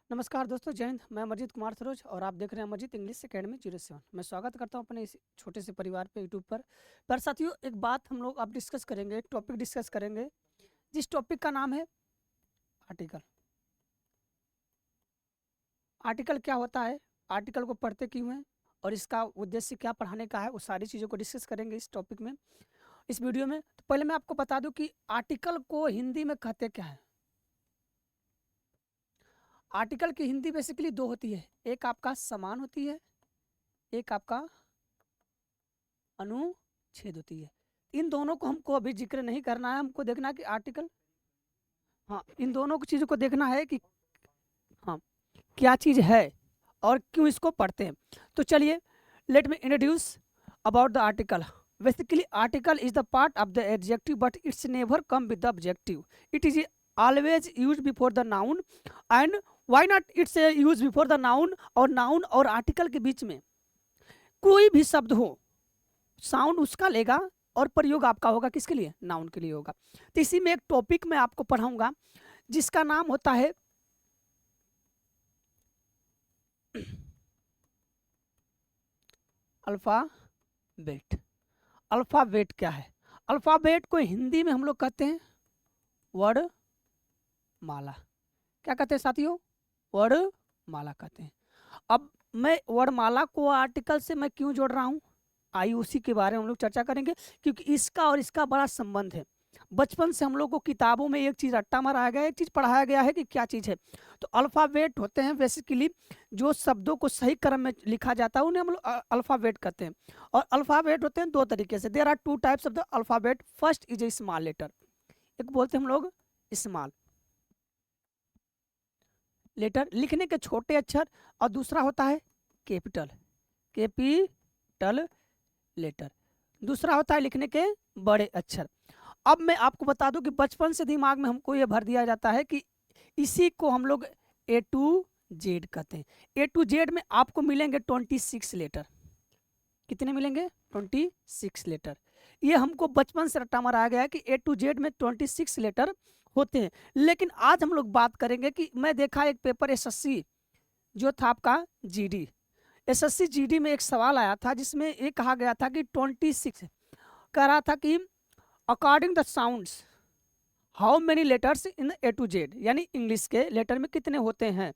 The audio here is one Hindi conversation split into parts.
नमस्कार दोस्तों, जय हिंद। मैं अमरजीत कुमार सरोज और आप देख रहे हैं अमरजीत इंग्लिश अकेडमी 07। मैं स्वागत करता हूं अपने इस छोटे से परिवार पे यूट्यूब पर साथियों, एक बात हम लोग अब डिस्कस करेंगे, एक टॉपिक डिस्कस करेंगे जिस टॉपिक का नाम है आर्टिकल। आर्टिकल क्या होता है, आर्टिकल को पढ़ते क्यों हैं और इसका उद्देश्य क्या पढ़ाने का है, वो सारी चीज़ों को डिस्कस करेंगे इस टॉपिक में, इस वीडियो में। तो पहले मैं आपको बता दूं कि आर्टिकल को हिंदी में कहते क्या है। आर्टिकल की हिंदी बेसिकली दो होती है, एक आपका समान होती है, एक आपका अनुच्छेद होती है। इन दोनों को हमको अभी जिक्र नहीं करना है, हमको देखना है कि आर्टिकल, हाँ, इन दोनों की चीज़ों को देखना है कि हाँ क्या चीज़ है और क्यों इसको पढ़ते हैं। तो चलिए, let me introduce about the article. Basically article is the part of the adjective but it's never come with the objective. It is always use before the noun and why not it's use before the noun. और नाउन और आर्टिकल के बीच में कोई भी शब्द हो, साउंड उसका लेगा और प्रयोग आपका होगा किसके लिए, नाउन के लिए होगा। तो इसी में एक टॉपिक मैं आपको पढ़ाऊंगा जिसका नाम होता है अल्फाबेट। अल्फाबेट क्या है? अल्फाबेट को हिंदी में हम लोग कहते हैं वर्ड माला। क्या कहते हैं साथियों? वर्ड माला कहते हैं। अब मैं वर्णमाला को आर्टिकल से मैं क्यों जोड़ रहा हूँ, आइए उसी के बारे में हम लोग चर्चा करेंगे, क्योंकि इसका और इसका बड़ा संबंध है। बचपन से हम लोग को किताबों में एक चीज़ रट्टा मारा गया है, एक चीज़ पढ़ाया गया है कि क्या चीज़ है। तो अल्फ़ाबेट होते हैं बेसिकली जो शब्दों को सही क्रम में लिखा जाता है, उन्हें हम लोग अल्फ़ाबेट कहते हैं। और अल्फ़ाबेट होते हैं दो तरीके से। There are two types of the alphabet. First is a small letter, एक बोलते हैं हम लोग स्मॉल लेटर, लिखने के छोटे अक्षर, और दूसरा होता है कैपिटल, कैपिटल लेटर, दूसरा होता है लिखने के बड़े अक्षर। अब मैं आपको बता दूं कि बचपन से दिमाग में हमको ये भर दिया जाता है कि इसी को हम लोग ए टू जेड कहते हैं। ए टू जेड में आपको मिलेंगे 26 लेटर। कितने मिलेंगे? 26 लेटर। ये हमको बचपन से रट्टा मारा गया है कि ए टू जेड में 26 लेटर होते हैं। लेकिन आज हम लोग बात करेंगे कि मैं देखा एक पेपर एसएससी जो था आपका जीडी, एसएससी जीडी में एक सवाल आया था जिसमें ये कहा गया था कि 26 कह रहा था कि according the sounds how many letters in A to Z, यानी इंग्लिश के लेटर में कितने होते हैं।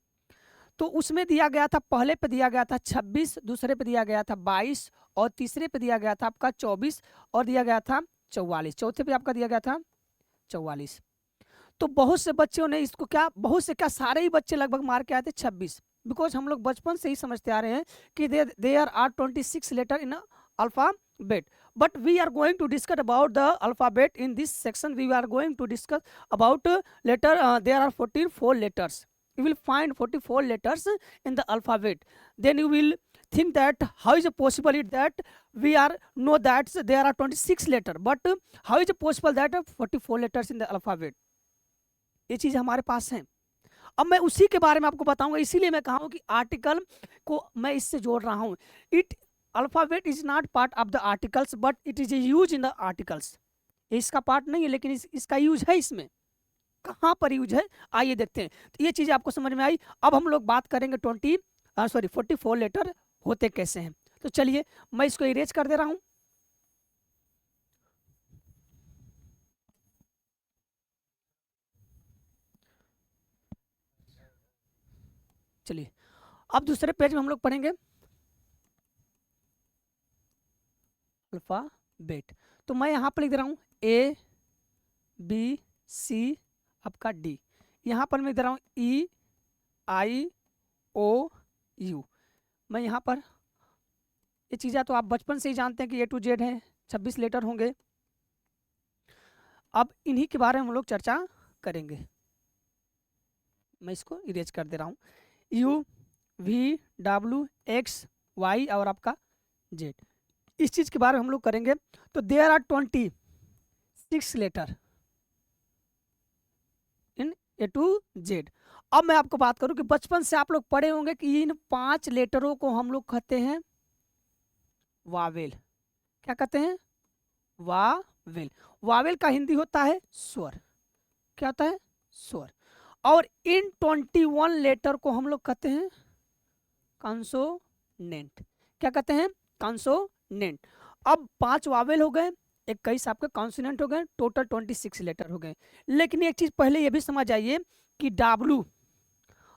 तो उसमें दिया गया था, पहले पे दिया गया था 26, दूसरे पे दिया गया था 22, और तीसरे पे दिया गया था आपका 24, और दिया गया था 44, चौथे पे आपका दिया गया था 44। तो बहुत से बच्चों ने इसको क्या, बहुत से क्या, सारे ही बच्चे लगभग मार के आए थे 26। बिकॉज हम लोग बचपन से ही समझते आ रहे हैं कि there are 26 letter in alphabet. But we are going to discuss about the alphabet in this section. We are going to discuss about letter, there are 44 letters. You will find 44 letters in the alphabet. Then you will think that how is it possible it that we are know that there are 26 letter, but how is it possible that 44 letters in the alphabet? ये चीज हमारे पास है। अब मैं उसी के बारे में आपको बताऊंगा, इसीलिए मैं कहा हूं कि आर्टिकल को मैं इससे जोड़ रहा हूं। It alphabet is not part of the articles but it is use in the articles. इसका पार्ट नहीं है लेकिन इसका यूज है। इसमें कहाँ पर यूज है, आइए देखते हैं। तो ये चीज आपको समझ में आई। अब हम लोग बात करेंगे 44 लेटर होते कैसे हैं। तो चलिए मैं इसको इरेज कर दे रहा हूं। चलिए अब दूसरे पेज में हम लोग पढ़ेंगे अल्फाबेट। तो मैं यहाँ पर लिख दे रहा हूँ ए बी सी आपका डी, यहाँ पर मैं लिख दे रहा हूँ ई आई ओ यू। मैं यहाँ पर ये चीज़ें तो आप बचपन से ही जानते हैं कि ए टू जेड है, 26 लेटर होंगे। अब इन्हीं के बारे में हम लोग चर्चा करेंगे। मैं इसको इरेज कर दे रहा हूँ। U V W X Y और आपका जेड, इस चीज के बारे में हम लोग करेंगे। तो there are 26 letter in A to Z. अब मैं आपको बात करूं कि बचपन से आप लोग पढ़े होंगे कि इन 5 लेटरों को हम लोग कहते हैं वावेल। क्या कहते हैं? वावेल। वावेल का हिंदी होता है स्वर। क्या होता है? स्वर। और इन 21 लेटर को हम लोग कहते हैं कॉन्सोनेंट। क्या कहते हैं? कॉन्सोनेंट। अब 5 वावेल हो गए, 21 आपके कॉन्सोनेंट हो गए, टोटल 26 लेटर हो गए। लेकिन एक चीज पहले ये भी समझ आइए कि W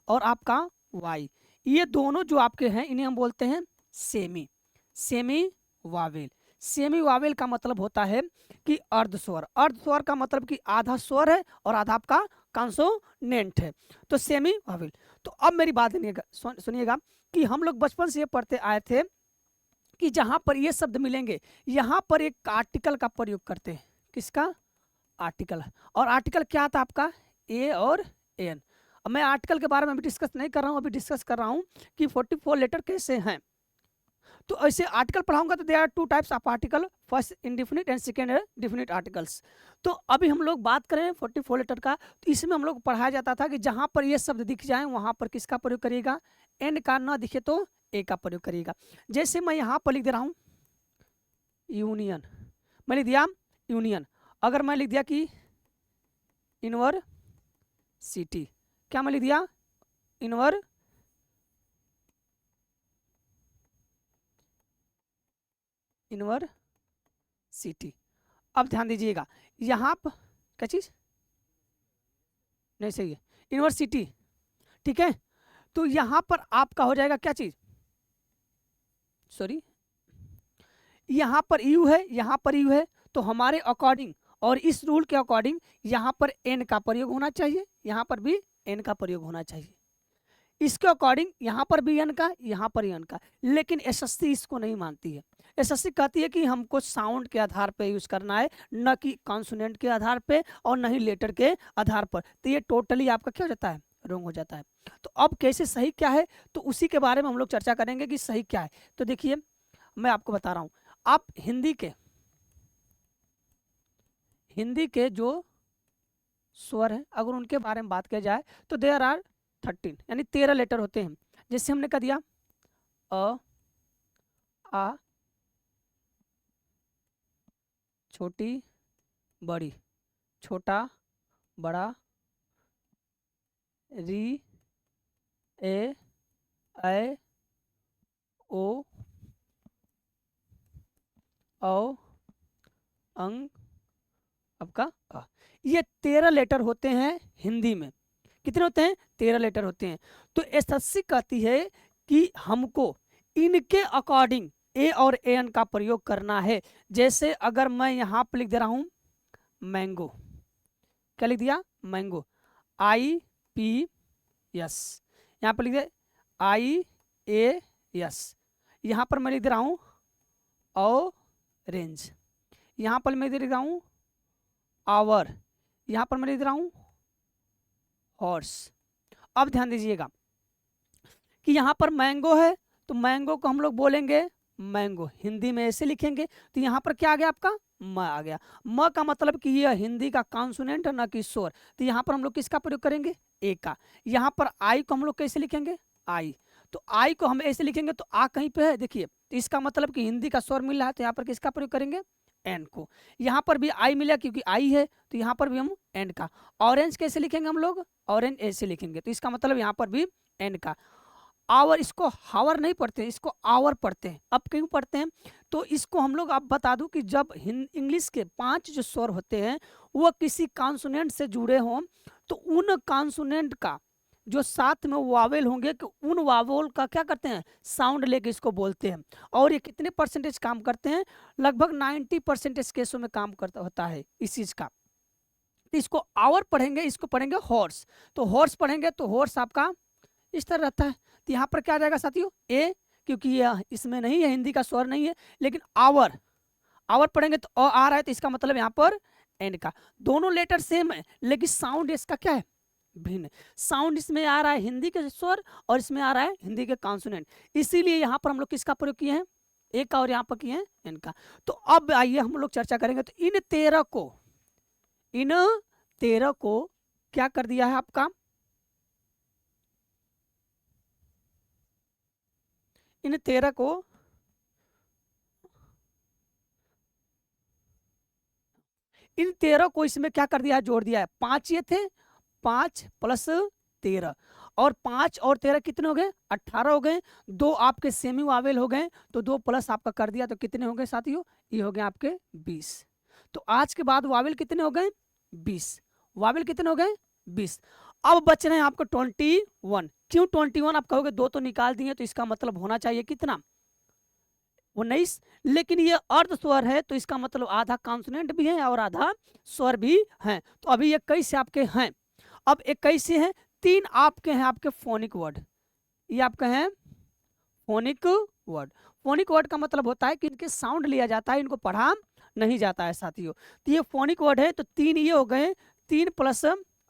और आपका Y, ये दोनों जो आपके हैं इन्हें हम बोलते हैं सेमी वावेल। सेमी वावेल का मतलब होता है कि अर्ध स्वर। अर्ध स्वर का मतलब कि आधा स्वर है और आधा आपका कॉन्सोनेंट है, तो सेमी वावेल। तो अब मेरी बात सुनिएगा कि हम लोग बचपन से ये पढ़ते आए थे कि जहां पर ये शब्द मिलेंगे यहां पर एक आर्टिकल का प्रयोग करते हैं। किसका? आर्टिकल। और आर्टिकल क्या था आपका? ए और एन। अब मैं आर्टिकल के बारे में अभी डिस्कस नहीं कर रहा हूं, अभी डिस्कस कर रहा हूं कि 44 लेटर कैसे हैं। तो ऐसे आर्टिकल पढ़ाऊंगा तो there are 2 types of article, first indefinite and second definite articles. तो अभी हम लोग बात करें 44 लेटर का, तो इसमें हम लोग पढ़ाया जाता था कि जहां पर ये शब्द दिख जाए वहां पर किसका प्रयोग करिएगा? एन का, ना दिखे तो ए का प्रयोग करिएगा। जैसे मैं यहाँ पर लिख दे रहा हूँ यूनियन, मैं लिख दिया यूनियन। अगर मैं लिख दिया कि यूनिवर्सिटी, क्या मैं लिख दिया? यूनिवर्सिटी। अब ध्यान दीजिएगा यहाँ पर क्या चीज नहीं सही है, यूनिवर्सिटी, ठीक है। तो यहां पर आपका हो जाएगा क्या चीज? सॉरी, यहां पर यू है, यहां पर यू है, तो हमारे अकॉर्डिंग और इस रूल के अकॉर्डिंग यहां पर एन का प्रयोग होना चाहिए, यहां पर भी एन का प्रयोग होना चाहिए। इसके अकॉर्डिंग यहां पर भी एन का, यहां पर एन का। लेकिन एसएससी इसको नहीं मानती है। एसएससी कहती है कि हमको साउंड के आधार पे यूज करना है, न कि कॉन्सोनेंट के आधार पे और न ही लेटर के आधार पर। तो ये टोटली आपका क्या हो जाता है? रॉन्ग हो जाता है। तो अब कैसे सही क्या है, तो उसी के बारे में हम लोग चर्चा करेंगे कि सही क्या है। तो देखिए मैं आपको बता रहा हूं, आप हिंदी के जो स्वर हैं अगर उनके बारे में बात किया जाए तो देयर आर 13, यानी 13 लेटर होते हैं। जैसे हमने कह दिया अ, आ, छोटी बड़ी, छोटा बड़ा, री, ए, ऐ, ओ, औ, अंग, आपका अ। ये 13 लेटर होते हैं हिंदी में। कितने होते हैं? 13 लेटर होते हैं। तो एसएससी कहती है कि हमको इनके अकॉर्डिंग ए और एन का प्रयोग करना है। जैसे अगर मैं यहां पर लिख दे रहा हूं मैंगो, क्या लिख दिया? मैंगो, IPS, यहाँ पर लिख दे IAS। यहाँ पर मैं लिख दे रहा हूँ ऑरेंज, यहाँ पर मैं लिख रहा हूँ आवर, यहाँ पर मैं लिख रहा हूँ हॉर्स। अब ध्यान दीजिएगा कि यहाँ पर मैंगो है, तो मैंगो को हम लोग बोलेंगे मैंगो, हिंदी में ऐसे लिखेंगे। तो यहाँ पर क्या आ गया? आपका म आ गया। म का मतलब कि यह हिंदी का कॉन्सोनेंट है, न कि स्वर। तो यहाँ पर हम लोग किसका प्रयोग करेंगे? ए का। यहाँ पर आई को हम लोग कैसे लिखेंगे? आई। तो आई को हम ऐसे लिखेंगे तो आ कहीं पे है, देखिए, तो इसका मतलब कि हिंदी का स्वर मिल रहा है, तो यहाँ पर किसका प्रयोग करेंगे? एन को। यहाँ पर भी आई मिला क्योंकि आई है, तो यहाँ पर भी हम एन का। ऑरेंज कैसे लिखेंगे हम लोग? ऑरेंज ऐसे लिखेंगे, तो इसका मतलब यहाँ पर भी एन का। आवर, इसको हावर नहीं पढ़ते, इसको आवर पढ़ते हैं। अब क्यों पढ़ते हैं? तो इसको हम लोग अब बता दूं कि जब इंग्लिश के 5 जो स्वर होते हैं वो किसी कॉन्सोनेंट से जुड़े हों, तो उन कॉन्सोनेंट का जो साथ में वावेल होंगे कि उन वावेल का क्या करते हैं? साउंड लेके इसको बोलते हैं। और ये कितने परसेंटेज काम करते हैं? लगभग 90% केसों में काम करता होता है इस चीज का। तो इसको आवर पढ़ेंगे, इसको पढ़ेंगे हॉर्स। तो हॉर्स पढ़ेंगे तो हॉर्स आपका इस तरह रहता है। तो यहाँ पर क्या आ जाएगा साथियों? ए, क्योंकि यह इसमें नहीं है, हिंदी का स्वर नहीं है। लेकिन आवर, आवर पढ़ेंगे तो अ आ रहा है, तो इसका मतलब यहाँ पर एन का। दोनों लेटर सेम है लेकिन साउंड इसका क्या है? भिन्न। साउंड इसमें आ रहा है हिंदी के स्वर और इसमें आ रहा है हिंदी के कॉन्सोनेंट। इसीलिए यहाँ पर हम लोग किसका प्रयोग किए हैं? ए का, और यहाँ पर किए हैं एन का। तो अब आइए हम लोग चर्चा करेंगे। तो इन 13 को क्या कर दिया है आपका? इन 13 को इसमें क्या कर दिया है? जोड़ दिया है। 5 ये थे, 5 प्लस 13 और 5 और 13 कितने हो गए 18 हो गए। 2 आपके सेमी वावेल हो गए तो 2 प्लस आपका कर दिया तो कितने हो गए साथियों, ये हो गए आपके 20। तो आज के बाद वावेल कितने हो गए 20, वावेल कितने हो गए 20। अब बच रहे हैं आपको 21। क्यों 21 आप कहोगे, 2 तो निकाल दिए तो इसका मतलब होना चाहिए कितना 19, लेकिन ये अर्ध स्वर है तो इसका मतलब आधा कॉन्सोनेंट भी है और आधा स्वर भी है। तो अभी 21 आपके हैं। अब 21 हैं, 3 आपके हैं आपके फोनिक वर्ड, ये आपके हैं फोनिक वर्ड। फोनिक वर्ड का मतलब होता है कि इनके साउंड लिया जाता है, इनको पढ़ा नहीं जाता है साथियों। तो ये फोनिक वर्ड है, तो 3 ये हो गए, 3 प्लस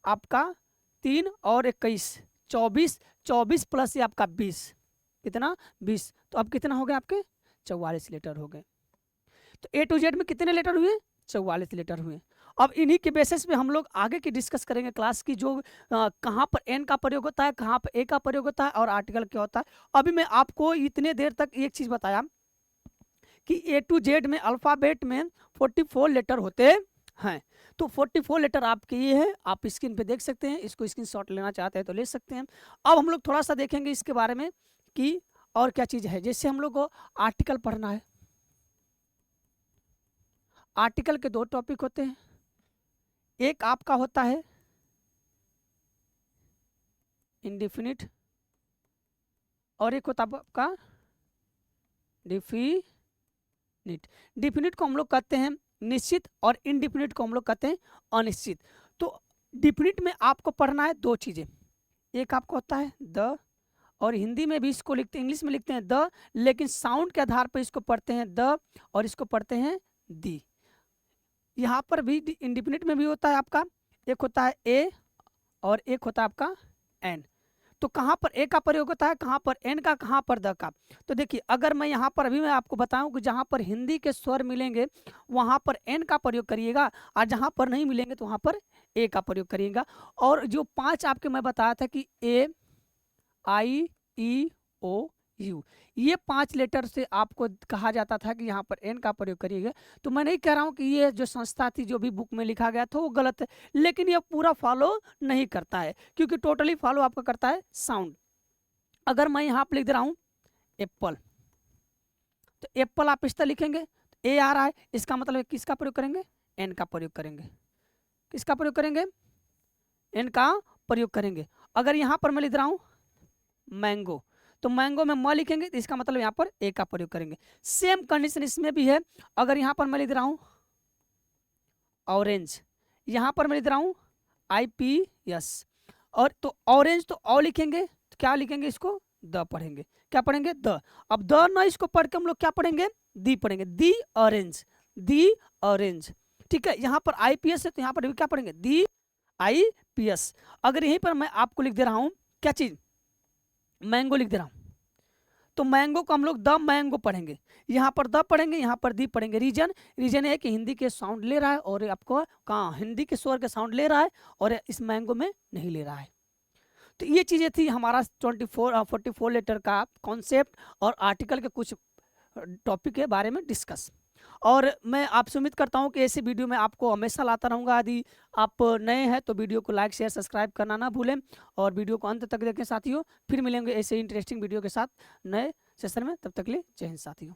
आपका 3 और 21 24, 24 प्लस ये आपका 20, कितना 20। तो अब कितना हो गया आपके 44 लेटर हो गए। तो ए टू जेड में कितने लेटर हुए 44 लेटर हुए। अब इन्हीं के बेसिस पे हम लोग आगे की डिस्कस करेंगे क्लास की, जो कहाँ पर एन का प्रयोग होता है, कहाँ पर ए का प्रयोग होता है और आर्टिकल क्या होता है। अभी मैं आपको इतने देर तक एक चीज बताया कि ए टू जेड में अल्फाबेट में 44 लेटर होते हैं। तो 44 लेटर आपके ये है, आप स्क्रीन पे देख सकते हैं, इसको स्क्रीनशॉट लेना चाहते हैं तो ले सकते हैं। अब हम लोग थोड़ा सा देखेंगे इसके बारे में कि और क्या चीज है। जैसे हम लोग को आर्टिकल पढ़ना है, आर्टिकल के 2 टॉपिक होते हैं, एक आपका होता है इंडिफिनिट और एक होता है आपका डिफिनिट। डिफिनिट को हम लोग कहते हैं निश्चित और इनडिफिनिट को हम लोग कहते हैं अनिश्चित। तो डिफिनिट में आपको पढ़ना है 2 चीजें, एक आपको होता है द, और हिंदी में भी इसको लिखते हैं, इंग्लिश में लिखते हैं द, लेकिन साउंड के आधार पर इसको पढ़ते हैं द और इसको पढ़ते हैं दी। यहाँ पर भी इंडिफिनिट में भी होता है आपका, एक होता है ए और एक होता है आपका एन। तो कहाँ पर ए का प्रयोग होता है, कहाँ पर एन का, कहाँ पर द का। तो देखिए अगर मैं यहाँ पर अभी मैं आपको बताऊं कि जहाँ पर हिंदी के स्वर मिलेंगे वहाँ पर एन का प्रयोग करिएगा और जहाँ पर नहीं मिलेंगे तो वहाँ पर ए का प्रयोग करिएगा। और जो 5 आपके मैं बताया था कि ए आई ई ओ यू, ये 5 लेटर से आपको कहा जाता था कि यहाँ पर एन का प्रयोग करिएगा। तो मैं नहीं कह रहा हूँ कि ये जो संस्था थी जो भी बुक में लिखा गया था वो गलत है, लेकिन ये पूरा फॉलो नहीं करता है, क्योंकि टोटली फॉलो आपका करता है साउंड। अगर मैं यहाँ पर लिख दे रहा हूँ एप्पल, तो एप्पल आप इस तरह लिखेंगे, ए आ रहा है, इसका मतलब किसका प्रयोग करेंगे, एन का प्रयोग करेंगे। किसका प्रयोग करेंगे, एन का प्रयोग करेंगे। अगर यहाँ पर मैं लिख रहा हूँ मैंगो, तो मैंगो में म लिखेंगे तो इसका मतलब यहाँ पर ए का प्रयोग करेंगे। सेम कंडीशन इसमें भी है। अगर यहाँ पर मैं लिख रहा हूँ ऑरेंज, यहाँ पर मैं लिख रहा हूँ IPS, और तो ऑरेंज तो ओ लिखेंगे, तो क्या लिखेंगे, इसको द पढ़ेंगे, क्या पढ़ेंगे द। अब द ना इसको पढ़ के हम लोग क्या पढ़ेंगे, दी पढ़ेंगे, दी ऑरेंज, दी ऑरेंज। ठीक है, यहाँ पर IPS है तो यहाँ पर भी क्या पढ़ेंगे, दी IPS। अगर यहीं पर मैं आपको लिख दे रहा हूँ क्या चीज, मैंगो लिख दे रहा हूं, तो मैंगो को हम लोग द मैंगो पढ़ेंगे, यहाँ पर द पढ़ेंगे, यहाँ पर दी पढ़ेंगे। रीजन है कि हिंदी के साउंड ले रहा है और आपको कहाँ हिंदी के स्वर के साउंड ले रहा है और इस मैंगो में नहीं ले रहा है। तो ये चीजें थी हमारा 44 लेटर का कॉन्सेप्ट और आर्टिकल के कुछ टॉपिक के बारे में डिस्कस। और मैं आपसे उम्मीद करता हूं कि ऐसे वीडियो में आपको हमेशा लाता रहूंगा। यदि आप नए हैं तो वीडियो को लाइक शेयर सब्सक्राइब करना ना भूलें और वीडियो को अंत तक देखें साथियों। फिर मिलेंगे ऐसे इंटरेस्टिंग वीडियो के साथ नए सेशन में, तब तक के लिए जय हिंद साथियों।